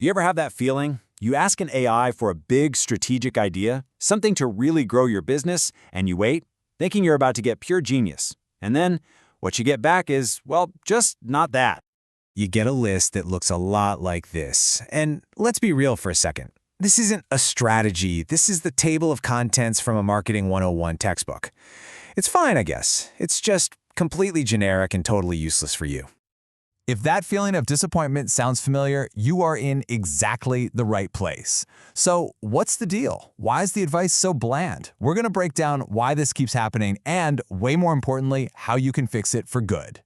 You ever have that feeling? You ask an AI for a big strategic idea, something to really grow your business, and you wait, thinking you're about to get pure genius. And then, what you get back is, well, just not that. You get a list that looks a lot like this. And let's be real for a second. This isn't a strategy. This is the table of contents from a Marketing 101 textbook. It's fine, I guess. It's just completely generic and totally useless for you. If that feeling of disappointment sounds familiar, you are in exactly the right place. So what's the deal? Why is the advice so bland? We're going to break down why this keeps happening and, way more importantly, how you can fix it for good.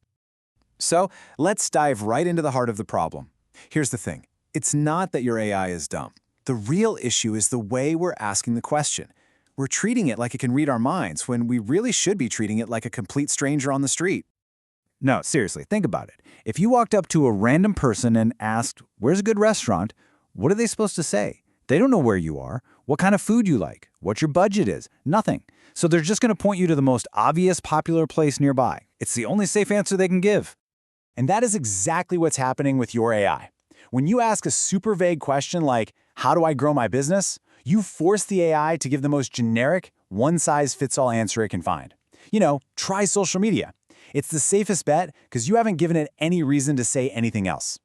So, let's dive right into the heart of the problem. Here's the thing. It's not that your AI is dumb. The real issue is the way we're asking the question. We're treating it like it can read our minds when we really should be treating it like a complete stranger on the street. No, seriously, think about it. If you walked up to a random person and asked, "Where's a good restaurant?" what are they supposed to say? They don't know where you are, what kind of food you like, what your budget is, nothing. So they're just going to point you to the most obvious popular place nearby. It's the only safe answer they can give. And that is exactly what's happening with your AI. When you ask a super vague question like, "How do I grow my business?" you force the AI to give the most generic, one-size-fits-all answer it can find. Try social media. It's the safest bet because you haven't given it any reason to say anything else.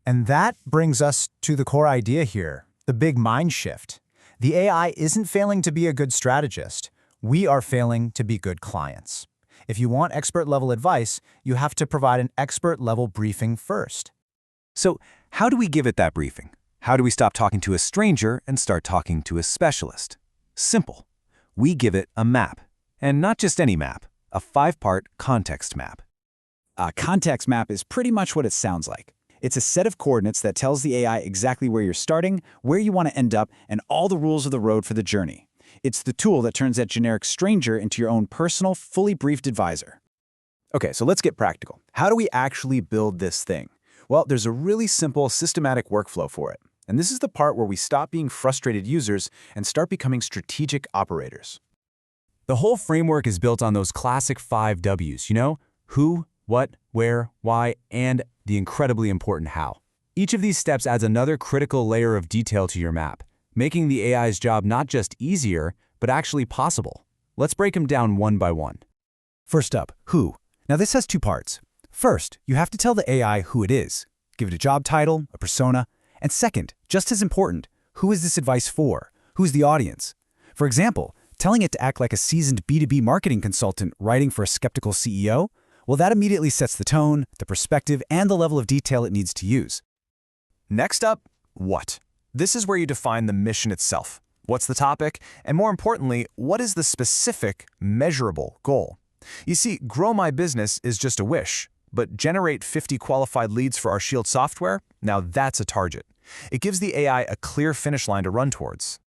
And that brings us to the core idea here, the big mind shift. The AI isn't failing to be a good strategist. We are failing to be good clients. If you want expert-level advice, you have to provide an expert-level briefing first. So, how do we give it that briefing? How do we stop talking to a stranger and start talking to a specialist? Simple. We give it a map. And not just any map, a 5-part context map. A context map is pretty much what it sounds like. It's a set of coordinates that tells the AI exactly where you're starting, where you want to end up, and all the rules of the road for the journey. It's the tool that turns that generic stranger into your own personal, fully briefed advisor. Okay, so let's get practical. How do we actually build this thing? Well, there's a really simple, systematic workflow for it. And this is the part where we stop being frustrated users and start becoming strategic operators. The whole framework is built on those classic 5 W's, who, what, where, why, and the incredibly important how. Each of these steps adds another critical layer of detail to your map, making the AI's job not just easier, but actually possible. Let's break them down one by one. First up, who. Now this has 2 parts. First, you have to tell the AI who it is. Give it a job title, a persona. And second, just as important, who is this advice for? Who's the audience? For example, telling it to act like a seasoned B2B marketing consultant writing for a skeptical CEO? Well, that immediately sets the tone, the perspective, and the level of detail it needs to use. Next up, what? This is where you define the mission itself. What's the topic? And more importantly, what is the specific, measurable goal? You see, grow my business is just a wish, but generate 50 qualified leads for our Shield software? Now that's a target. It gives the AI a clear finish line to run towards.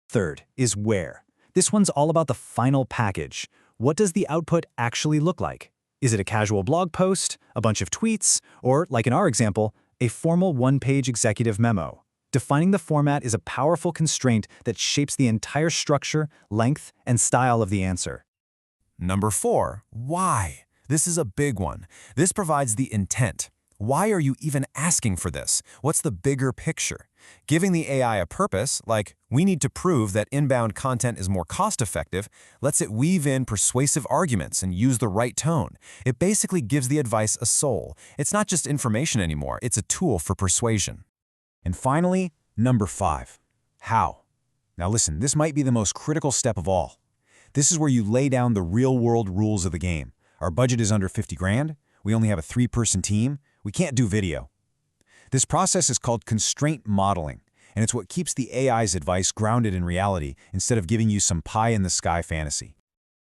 Third is where. This one's all about the final package. What does the output actually look like? Is it a casual blog post, a bunch of tweets, or, like in our example, a formal 1-page executive memo? Defining the format is a powerful constraint that shapes the entire structure, length, and style of the answer. Number 4, why? This is a big one. This provides the intent. Why are you even asking for this? What's the bigger picture? Giving the AI a purpose, like we need to prove that inbound content is more cost-effective, lets it weave in persuasive arguments and use the right tone. It basically gives the advice a soul. It's not just information anymore, it's a tool for persuasion. And finally, number 5, how. Now listen, this might be the most critical step of all. This is where you lay down the real-world rules of the game. Our budget is under 50 grand. We only have a 3-person team. We can't do video. This process is called constraint modeling, and it's what keeps the AI's advice grounded in reality instead of giving you some pie-in-the-sky fantasy.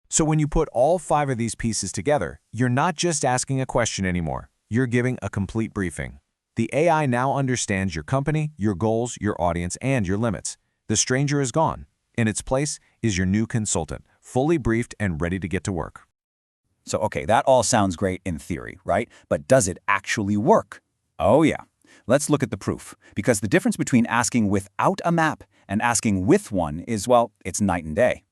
So when you put all 5 of these pieces together, you're not just asking a question anymore. You're giving a complete briefing. The AI now understands your company, your goals, your audience, and your limits. The stranger is gone. In its place is your new consultant, fully briefed and ready to get to work. So, okay, that all sounds great in theory, right? But does it actually work? Oh yeah. Let's look at the proof, because the difference between asking without a map and asking with one is, well, it's night and day.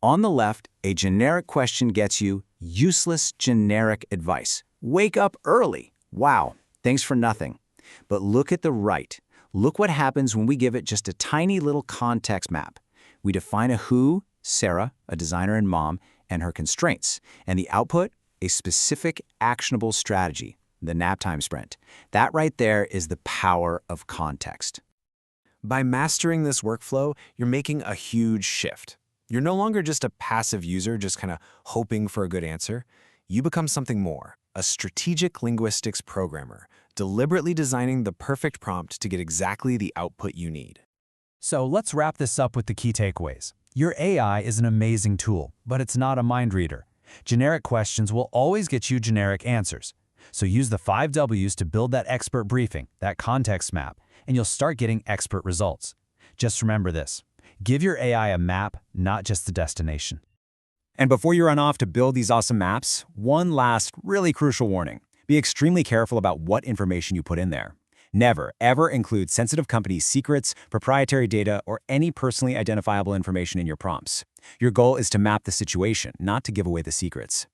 On the left, a generic question gets you useless generic advice. Wake up early. Wow, thanks for nothing. But look at the right. Look what happens when we give it just a tiny little context map. We define a who, Sarah, a designer and mom, and her constraints, and the output, a specific actionable strategy, the nap time sprint. That right there is the power of context. By mastering this workflow, you're making a huge shift. You're no longer just a passive user just kind of hoping for a good answer. You become something more, a strategic linguistics programmer, deliberately designing the perfect prompt to get exactly the output you need. So let's wrap this up with the key takeaways. Your AI is an amazing tool, but it's not a mind reader. Generic questions will always get you generic answers. So use the 5 W's to build that expert briefing, that context map, and you'll start getting expert results. Just remember this. Give your AI a map, not just the destination. And before you run off to build these awesome maps, one last really crucial warning. Be extremely careful about what information you put in there. Never, ever include sensitive company secrets, proprietary data, or any personally identifiable information in your prompts. Your goal is to map the situation, not to give away the secrets.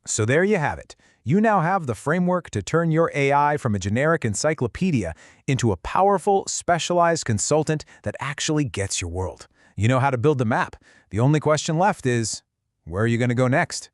So there you have it. You now have the framework to turn your AI from a generic encyclopedia into a powerful, specialized consultant that actually gets your world. You know how to build the map. The only question left is, where are you going to go next?